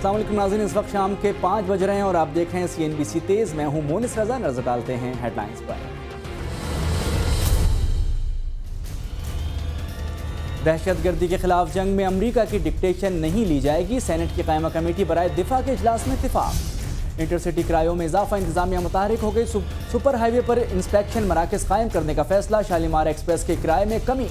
अस्सलाम वालेकुम नाज़रीन, इस वक्त शाम के 5 बज रहे हैं और आप देख रहे हैं CNBC तेज। मैं हूं मोनिस रजा। नजर डालते हैं हेडलाइंस पर। दहशतगर्दी के खिलाफ जंग में अमरीका की डिक्टेशन नहीं ली जाएगी। सेनेट की कायमा कमेटी बराए दिफा के इजलास में इत्तेफाक। इंटरसिटी किरायों में इजाफा, इंतजामिया मुतहरिक हो गई। सुपर हाईवे पर इंस्पेक्शन मराकज कायम करने का फैसला। शालीमार एक्सप्रेस के किराए में कमी।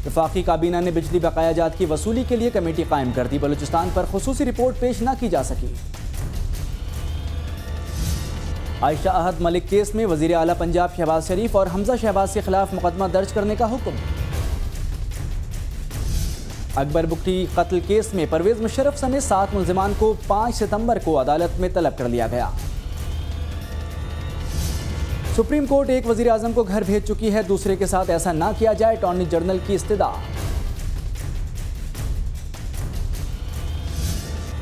वफाकी काबीना ने बिजली बकायाजात की वसूली के लिए कमेटी कायम कर दी। बलूचिस्तान पर खुसूसी रिपोर्ट पेश न की जा सकी। आयशा अहद मलिक केस में वजीर आला पंजाब शहबाज शरीफ और हमजा शहबाज के खिलाफ मुकदमा दर्ज करने का हुक्म। अकबर बुगटी कत्ल केस में परवेज मुशर्रफ समेत 7 मुल्जिमान को 5 सितंबर को अदालत में तलब कर लिया गया। सुप्रीम कोर्ट एक वजीर आजम को घर भेज चुकी है, दूसरे के साथ ऐसा ना किया जाए, अटॉर्नी जनरल की इस्तिदा।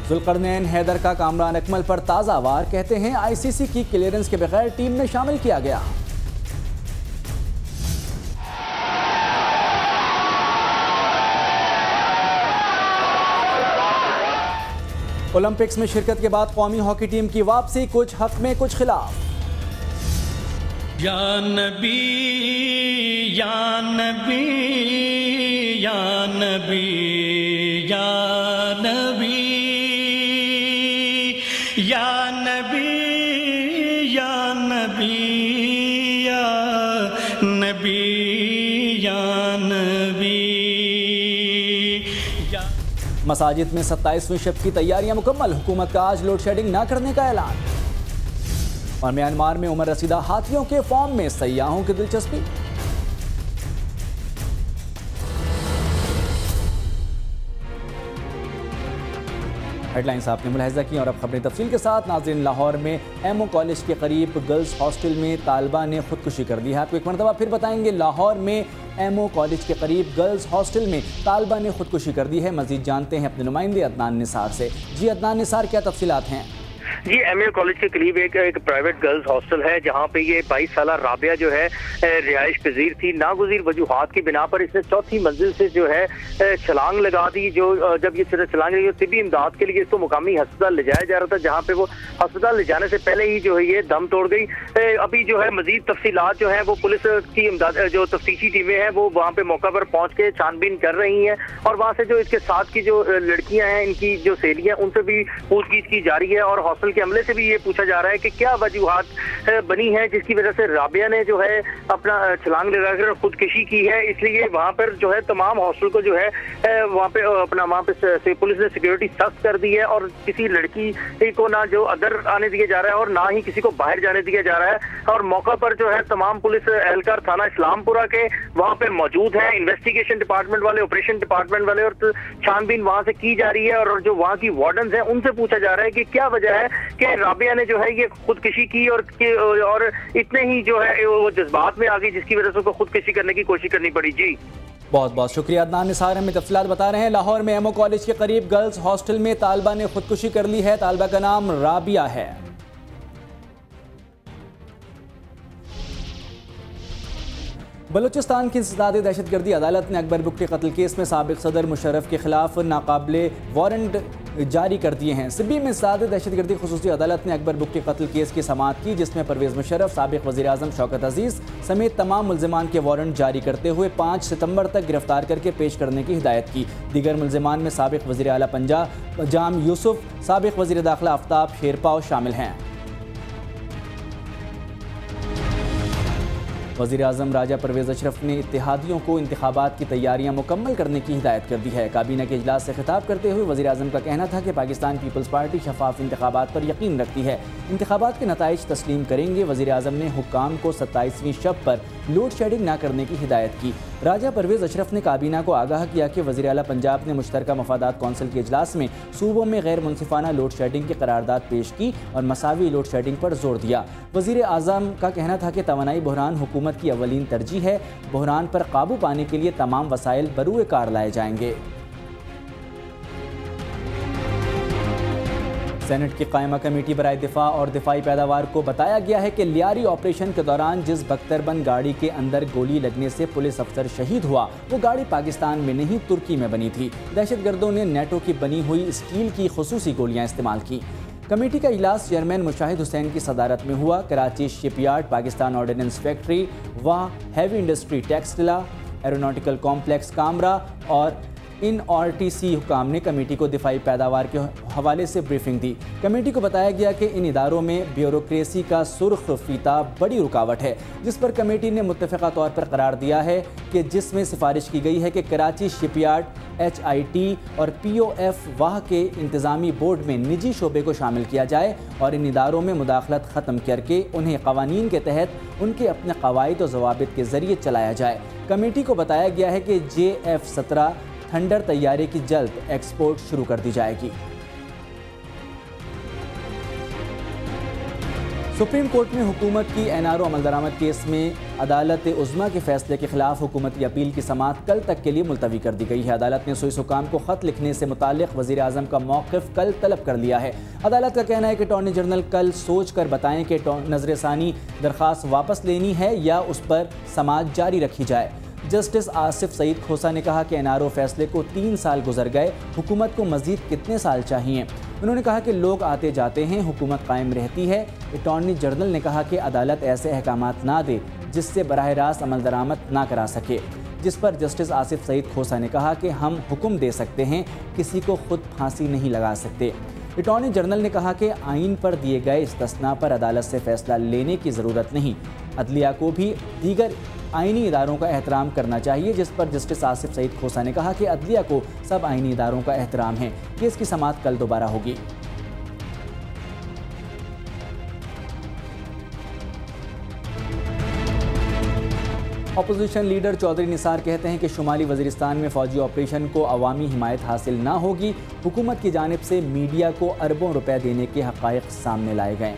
जुल्करनैन हैदर का कामरान अकमल पर ताज़ा वार, कहते हैं ICC की क्लियरेंस के बगैर टीम में शामिल किया गया। ओलंपिक्स में शिरकत के बाद कौमी हॉकी टीम की वापसी, कुछ हक में कुछ खिलाफ। या नबी या नबी या नबी या नबी या नबी या नबी या नबी या नबी। मसाजिद में 27वीं शब की तैयारियां मुकम्मल। हुकूमत का आज लोड शेडिंग न करने का ऐलान। और म्यांमार में उमर रसीदा हाथियों के फॉर्म में, सयाहों की दिलचस्पी। हेडलाइंस आपने मुलाहिजा की और अब खबरें तफसील के साथ। नाज़रीन, लाहौर में एमओ कॉलेज के करीब गर्ल्स हॉस्टल में तालिबा ने खुदकुशी कर दी है। आपको एक मरतबा फिर बताएंगे, लाहौर में एमओ कॉलेज के करीब गर्ल्स हॉस्टल में तालिबा ने खुदकुशी कर दी है। मजीद जानते हैं अपने नुमाइंदे अदनान निसार से। जी अदनान निसार, क्या तफसीलात हैं? जी, एमए कॉलेज के करीब एक प्राइवेट गर्ल्स हॉस्टल है, जहां पे ये 22 साला राबिया जो है रिहाइश पजीर थी। नागुज़ीर वजूहात की बिना पर इसने चौथी मंजिल से जो है छलांग लगा दी। जो जब ये छलांग लगी, तिबी इमदाद के लिए इसको मुकामी अस्पताल ले जाया जा रहा था, जहाँ पे वो अस्पताल ले जाने से पहले ही जो है ये दम तोड़ गई। अभी जो है मजीद तफसीलात जो है वो पुलिस की इमदाद जो तफ्तीशी टीमें हैं वो वहाँ पे मौका पर पहुँच के छानबीन कर रही हैं। और वहाँ से जो इसके साथ की जो लड़कियाँ हैं, इनकी जो सहेलियाँ, उनसे भी पूछगीछ की जा रही है। और हॉस्टल के अमले से भी ये पूछा जा रहा है कि क्या वजूहात बनी है जिसकी वजह से राबिया ने जो है अपना छलांग लगाकर खुदकुशी की है। इसलिए वहां पर जो है तमाम हॉस्टल को जो है वहां पे पुलिस ने सिक्योरिटी सख्त कर दी है और किसी लड़की को ना जो अंदर आने दिया जा रहा है और ना ही किसी को बाहर जाने दिया जा रहा है। और मौका पर जो है तमाम पुलिस एहलकार थाना इस्लामपुरा के वहां पे मौजूद है। इन्वेस्टिगेशन डिपार्टमेंट वाले, ऑपरेशन डिपार्टमेंट वाले, और छानबीन वहां से की जा रही है। और जो वहां की वार्डन है उनसे पूछा जा रहा है कि क्या वजह है कि राबिया ने जो है ये खुदकुशी की और इतने ही जो है वो जज्बात में आ गई जिसकी वजह से उसको खुदकुशी करने की कोशिश करनी पड़ी। जी, बहुत बहुत शुक्रिया अदनान निसार, हमें तफसीलात बता रहे हैं। लाहौर में एमओ कॉलेज के करीब गर्ल्स हॉस्टल में तालिबा ने खुदकुशी कर ली है। तालिबा का नाम राबिया है। बलूचिस्तान की इंसदाद दहशतगर्दी अदालत ने अकबर बुगटी कत्ल केस में साबिक सदर मुशर्रफ के खिलाफ नाकाबिले वारंट जारी कर दिए हैं। सिब्बी में इंसदाद दहशतगर्दी खुसूसी अदालत ने अकबर बुगटी कत्ल केस की समाअत की, जिसमें परवेज मुशर्रफ, साबिक वज़ीर आज़म शौकत अजीज़ समेत तमाम मुल्जिमान के वारंट जारी करते हुए 5 सितंबर तक गिरफ्तार करके पेश करने की हिदायत की। दीगर मुल्जिमान में साबिक वज़ीर आला पंजाब जाम यूसुफ, साबिक वज़ीर दाखिला आफ्ताब शेरपाव शामिल हैं। वज़ीर आज़म राजा परवेज़ अशरफ ने इत्तेहादियों को इंतखाबात की तैयारियां मुकम्मल करने की हिदायत कर दी है। काबीना के इजलास से खिताब करते हुए वज़ीर आज़म का कहना था कि पाकिस्तान पीपल्स पार्टी शफाफ इंतखाबात पर यकीन रखती है, इंतखाबात के नताइज तस्लीम करेंगे। वज़ीर आज़म ने हुक्काम को 27वीं शब पर लोड शेडिंग न करने की हिदायत की। राजा परवेज़ अशरफ ने काबीना को आगाह किया कि वज़ीर आला पंजाब ने मुश्तरका मफादात कौंसिल के इजलास में सूबों में गैर मुनसिफाना लोड शेडिंग की करारदाद पेश की और मसावी लोड शेडिंग पर जोर दिया। वज़ीर आज़म का कहना था कि तवानाई बहरान हुकूमत की अवलीन तरजीह है। बहरान पर काबू पाने के लिए तमाम वसाइल बरूए कार लाए जाएंगे। सेनेट की कायमा कमेटी बराए दिफा और दिफाई पैदावार को बताया गया है कि लियारी ऑपरेशन के दौरान जिस बख्तरबंद गाड़ी के अंदर गोली लगने से पुलिस अफसर शहीद हुआ वो गाड़ी पाकिस्तान में नहीं तुर्की में बनी थी। दहशतगर्दों ने नेटो की बनी हुई स्टील की खुसूसी गोलियां इस्तेमाल की। कमेटी का इजलास चेयरमैन मुशाहिद हुसैन की सदारत में हुआ। Karachi shipyard, Pakistan ordnance factory, Wah heavy industry Taxila, aeronautical complex Kamra और इन RTC हुकाम ने कमेटी को दिफाई पैदावार के हवाले से ब्रीफिंग दी। कमेटी को बताया गया कि इन इदारों में ब्यूरोक्रेसी का सुर्ख फीता बड़ी रुकावट है, जिस पर कमेटी ने मुत्तफ़िक़ा तौर पर करार दिया है कि जिसमें सिफारिश की गई है कि कराची शिपयार्ड, HIT और POF वाह के इंतज़ामी बोर्ड में निजी शोबे को शामिल किया जाए और इन इदारों में मुदाखलत ख़त्म करके उन्हें क़वानीन के तहत उनके अपने क़वाइद और ज़वाबित के ज़रिए चलाया जाए। कमेटी को बताया गया है कि JF-17 थंडर तैयारे की जल्द एक्सपोर्ट शुरू कर दी जाएगी। सुप्रीम कोर्ट में हुकूमत की NRO अमल दरामद केस में अदालत उज़्मा के फैसले के खिलाफ हुकूमती अपील की समाअत कल तक के लिए मुलतवी कर दी गई है। अदालत ने सुइस हुकाम को ख़त लिखने से मुताल्लिक़ वज़ीर आज़म का मौक़िफ़ कल तलब कर लिया है। अदालत का कहना है कि अटॉर्नी जनरल कल सोच कर बताएं कि नज़रसानी दरख्वास्त वापस लेनी है या उस पर समाअत जारी रखी जाए। जस्टिस आसिफ सईद खोसा ने कहा कि NRO फैसले को 3 साल गुजर गए, हुकूमत को मज़ीद कितने साल चाहिए। उन्होंने कहा कि लोग आते जाते हैं, हुकूमत कायम रहती है। अटॉर्नी जनरल ने कहा कि अदालत ऐसे अहकामात ना दे जिससे बराह रास्त अमल दरामद ना करा सके, जिस पर जस्टिस आसिफ सईद खोसा ने कहा कि हम हुक्म दे सकते हैं, किसी को खुद फांसी नहीं लगा सकते। अटॉर्नी जनरल ने कहा कि आइन पर दिए गए इस्तस्ना पर अदालत से फैसला लेने की ज़रूरत नहीं, अदलिया को भी दीगर आइनी इदारों का एहतराम करना चाहिए, जिस पर जस्टिस आसिफ सईद खोसा ने कहा कि अदलिया को सब आइनी इदारों का एहतराम है। केस की समाअत कल दोबारा होगी। अपोजिशन लीडर चौधरी निसार कहते हैं कि शुमाली वज़ीरिस्तान में फ़ौजी ऑपरेशन को अवामी हिमायत हासिल ना होगी। हुकूमत की जानिब से मीडिया को अरबों रुपए देने के हक़ाइक़ सामने लाए गए।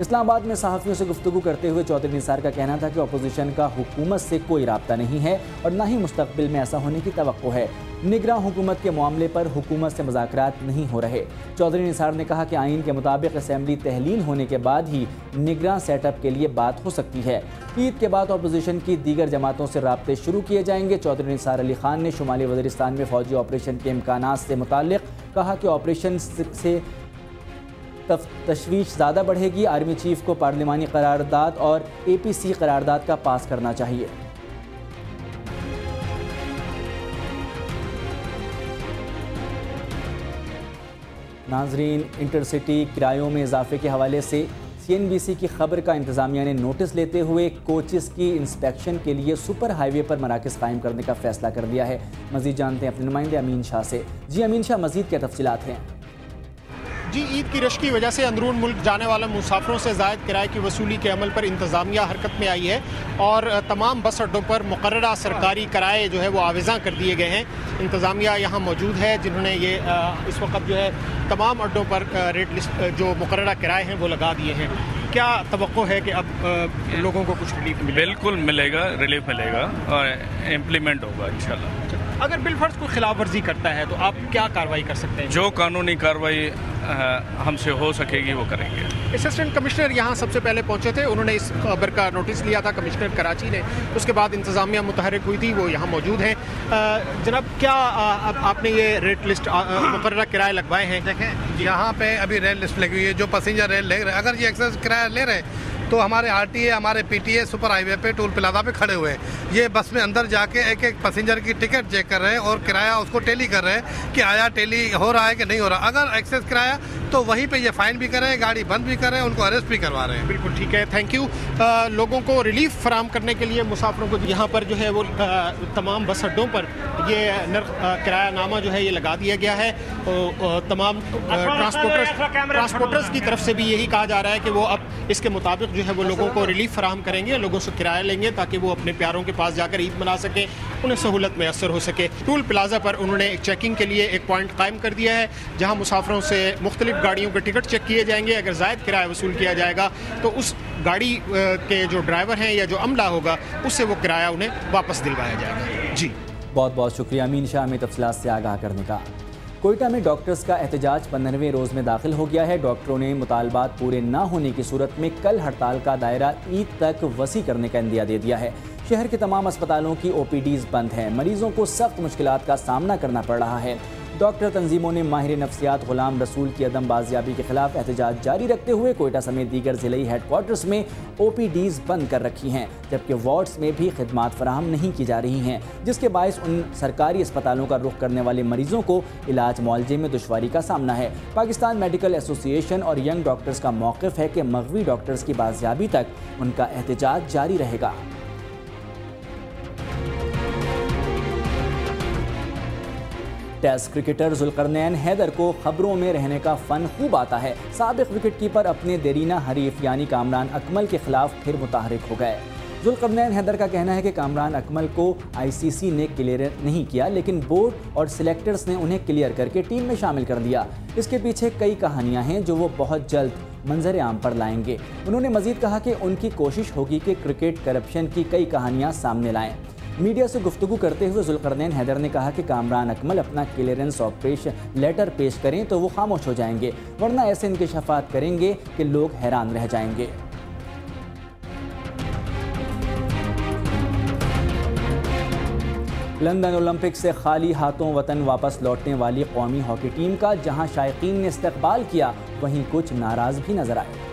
इस्लामाबाद में सहाफ़ियों से गुफ्तगू करते हुए चौधरी निसार का कहना था कि अपोजिशन का हुकूमत से कोई राब्ता नहीं है और ना ही मुस्तक़बिल में ऐसा होने की तवक्को है। निगरान हुकूमत के मामले पर हुकूमत से मुज़ाकरात नहीं हो रहे। चौधरी निसार ने कहा कि आइन के मुताबिक असेंबली तहलील होने के बाद ही निगरान सेटअप के लिए बात हो सकती है। ईद के बाद अपोजिशन की दीगर जमातों से राब्ते शुरू किए जाएंगे। चौधरी निसार अली खान ने शुमाली वज़ीरिस्तान में फ़ौजी ऑपरेशन के इम्कानात से मुताल्लिक़ कहा कि ऑपरेशन से तशवीश ज़्यादा बढ़ेगी। आर्मी चीफ को पार्लिमानी करारदाद और APC करारदाद का पास करना चाहिए। नाजरीन, इंटरसिटी किरायों में इजाफे के हवाले से CNBC की खबर का इंतज़ामिया ने नोटिस लेते हुए कोचेस की इंस्पेक्शन के लिए सुपर हाईवे पर मराकज़ कायम करने का फैसला कर लिया है। मज़ीद जानते हैं अपने नुमाइंदे अमीन शाह से। जी अमीन शाह, मज़ीद क्या तफसीलात हैं? जी, ईद की रश की वजह से अंदरून मुल्क जाने वाले मुसाफिरों से ज़ायद किराए की वसूली के अमल पर इंतज़ामिया हरकत में आई है और तमाम बस अड्डों पर मुकर्ररा सरकारी किराए जो है वो आवेज़ा कर दिए गए हैं। इंतज़ामिया यहाँ मौजूद है जिन्होंने ये इस वक्त जो है तमाम अड्डों पर रेट लिस्ट जो मुकर्ररा किराए हैं वो लगा दिए हैं। क्या तवक्को है कि अब लोगों को कुछ रिलीफ मिलेगा? बिल्कुल मिलेगा, रिलीफ मिलेगा और इम्प्लीमेंट होगा इंशाल्लाह। अगर बिलफर्ज कोई खिलाफ वर्जी करता है तो आप क्या कार्रवाई कर सकते हैं? जो कानूनी कार्रवाई हमसे हो सकेगी वो करेंगे। असिस्टेंट कमिश्नर यहाँ सबसे पहले पहुँचे थे, उन्होंने इस खबर का नोटिस लिया था कमिश्नर कराची ने, उसके बाद इंतज़ामिया मुतहरिक हुई थी, वो यहाँ मौजूद हैं। जनाब, क्या आपने ये रेट लिस्ट मुकर्ररा किराए लगवाए हैं? देखें, यहाँ पे अभी रेल लिस्ट लगी हुई है, जो पैसेंजर रेल ले रहे हैं, अगर ये एक्सेस किराया ले रहे हैं तो हमारे RTA, हमारे PTA सुपर हाईवे पे टोल प्लाजा पे खड़े हुए हैं। ये बस में अंदर जाके एक एक पैसेंजर की टिकट चेक कर रहे हैं और किराया उसको टेली कर रहे हैं कि आया टेली हो रहा है कि नहीं हो रहा। अगर एक्सेस किराया तो वहीं पे ये फाइन भी कर रहे हैं, गाड़ी बंद भी कर रहे हैं, उनको अरेस्ट भी करवा रहे हैं। बिल्कुल ठीक है, थैंक यू। लोगों को रिलीफ फराम करने के लिए मुसाफिरों को यहाँ पर जो है वो तमाम बस अड्डों पर ये किराया नामा जो है ये लगा दिया गया है। तमाम ट्रांसपोर्टर्स की तरफ से भी यही कहा जा रहा है कि वो अब इसके मुताबिक जो है वो लोगों को रिलीफ फराहम करेंगे, लोगों से किराया लेंगे ताकि वो अपने प्यारों के पास जाकर ईद मना सकें, उन्हें सहूलत मैसर हो सके। टोल प्लाजा पर उन्होंने एक चेकिंग के लिए एक पॉइंट कायम कर दिया है जहां मुसाफिरों से मुख्तलिफ गाड़ियों के टिकट चेक किए जाएंगे। अगर ज़ायद किराया वसूल किया जाएगा तो उस गाड़ी के जो ड्राइवर हैं या जो अमला होगा उससे वो किराया उन्हें वापस दिलवाया जाएगा। जी, बहुत बहुत शुक्रिया अमीन शाह में तफसीलात से आगाह करने का। कोयटा में डॉक्टर्स का एहतजाज 15वें रोज में दाखिल हो गया है। डॉक्टरों ने मुतालबात पूरे न होने की सूरत में कल हड़ताल का दायरा ईद तक वसी करने का इंदिया दे दिया है। शहर के तमाम अस्पतालों की OPDs बंद हैं। मरीजों को सख्त मुश्किलात का सामना करना पड़ रहा है। डॉक्टर तंजीमों ने माहिर नफ्सियात गुलाम रसूल की अदम बाजियाबी के खिलाफ एहतजाज जारी रखते हुए कोयटा समेत दीगर जिले हेडक्वार्टर्स में OPDs बंद कर रखी हैं, जबकि वार्ड्स में भी खिदमात फराहम नहीं की जा रही हैं, जिसके बायस उन सरकारी अस्पतालों का रुख करने वाले मरीजों को इलाज मुआलजे में दुश्वारी का सामना है। पाकिस्तान मेडिकल एसोसिएशन और यंग डॉक्टर्स का मौक़िफ़ है कि मग़वी डॉक्टर्स की बाजियाबी तक उनका एहतजाज जारी रहेगा। टेस्ट क्रिकेटर जुल्करनैन हैदर को खबरों में रहने का फ़न खूब आता है। साबिक विकेटकीपर अपने देरीना हरीफ यानी कामरान अकमल के खिलाफ फिर मुतहरिक हो गए। जुल्करनैन हैदर का कहना है कि कामरान अकमल को ICC ने क्लियर नहीं किया, लेकिन बोर्ड और सिलेक्टर्स ने उन्हें क्लियर करके टीम में शामिल कर दिया। इसके पीछे कई कहानियां हैं जो वो बहुत जल्द मंजर आम पर लाएंगे। उन्होंने मजीद कहा कि उनकी कोशिश होगी कि क्रिकेट करप्शन की कई कहानियां सामने लाएं। मीडिया से गुफ्तगू करते हुए जुल्करनैन हैदर ने कहा कि कामरान अकमल अपना क्लियरेंस ऑपरेशन लेटर पेश करें तो वो खामोश हो जाएंगे, वरना ऐसे इंकशाफात करेंगे कि लोग हैरान रह जाएंगे। लंदन ओलंपिक से खाली हाथों वतन वापस लौटने वाली कौमी हॉकी टीम का जहां शायकीन ने इस्तकबाल किया, वहीं कुछ नाराज भी नजर आए।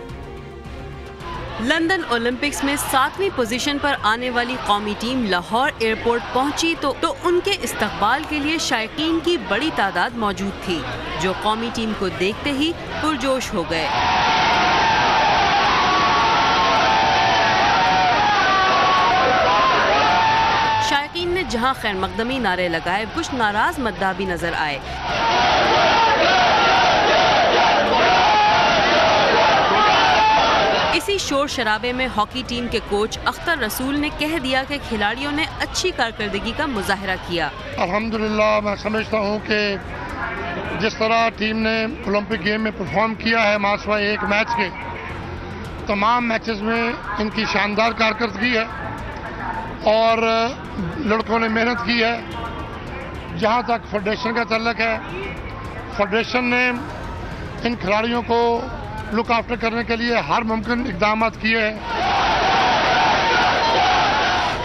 लंदन ओलंपिक्स में 7वीं पोजीशन पर आने वाली कौमी टीम लाहौर एयरपोर्ट पहुंची तो उनके इस्तकबाल के लिए शायकीन की बड़ी तादाद मौजूद थी, जो कौमी टीम को देखते ही पुरजोश हो गए। शायकीन ने जहां खैर मकदमी नारे लगाए, कुछ नाराज मद्दाह भी नजर आए। इसी शोर शराबे में हॉकी टीम के कोच अख्तर रसूल ने कह दिया कि खिलाड़ियों ने अच्छी कारकर्दगी का मुजाहरा किया। अल्हम्दुलिल्लाह मैं समझता हूँ कि जिस तरह टीम ने ओलंपिक गेम में परफॉर्म किया है, मासवा एक मैच के तमाम मैचेस में इनकी शानदार कारकर्दगी है और लड़कों ने मेहनत की है। जहाँ तक फेडरेशन का तल्लक है, फेडरेशन ने इन खिलाड़ियों को लुक आफ्टर करने के लिए हर मुमकिन इक़दाम किए हैं।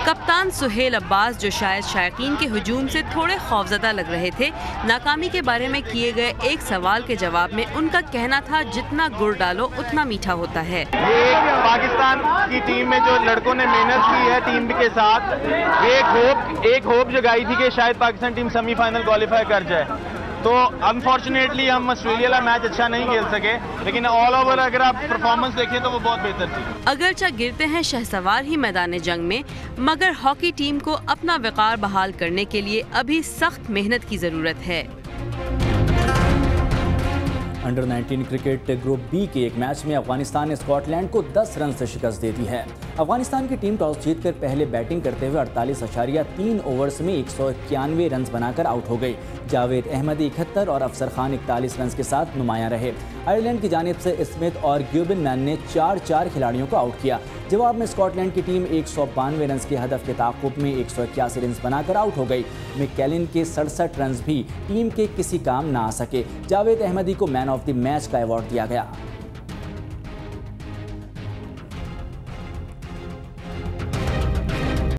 कप्तान सुहेल अब्बास, जो शायद शायकीन के हुजूम से थोड़े खौफजदा लग रहे थे, नाकामी के बारे में किए गए एक सवाल के जवाब में उनका कहना था, जितना गुड़ डालो उतना मीठा होता है। ये पाकिस्तान की टीम में जो लड़कों ने मेहनत की है टीम के साथ, एक होप जगाई थी कि शायद पाकिस्तान टीम सेमीफाइनल क्वालिफाई कर जाए। तो अनफॉर्चुनेटली हम ऑस्ट्रेलिया का मैच अच्छा नहीं खेल सके, लेकिन ऑल ओवर अगर आप परफॉर्मेंस देखें तो वो बहुत बेहतर थी। अगरचे गिरते हैं शहसवार ही मैदान जंग में, मगर हॉकी टीम को अपना वक़ार बहाल करने के लिए अभी सख्त मेहनत की जरूरत है। अंडर 19 क्रिकेट ग्रुप बी के एक मैच में अफगानिस्तान ने स्कॉटलैंड को 10 रन से शिकस्त दे दी है। अफगानिस्तान की टीम टॉस जीतकर पहले बैटिंग करते हुए 48.3 ओवर्स में 191 रन बनाकर आउट हो गई। जावेद अहमदी 71 और अफसर खान 41 रन के साथ नुमायां रहे। आयरलैंड की जानिब से स्मिथ और ग्यूबिन मैन ने 4 खिलाड़ियों को आउट किया। जवाब में स्कॉटलैंड की टीम 192 रन के हदफ के ताक़ुब में 181 रन बनाकर आउट हो गई। मैकेलन के 67 रन भी टीम के किसी काम ना आ सके। जावेद अहमदी को मैन ऑफ द मैच का अवार्ड दिया गया।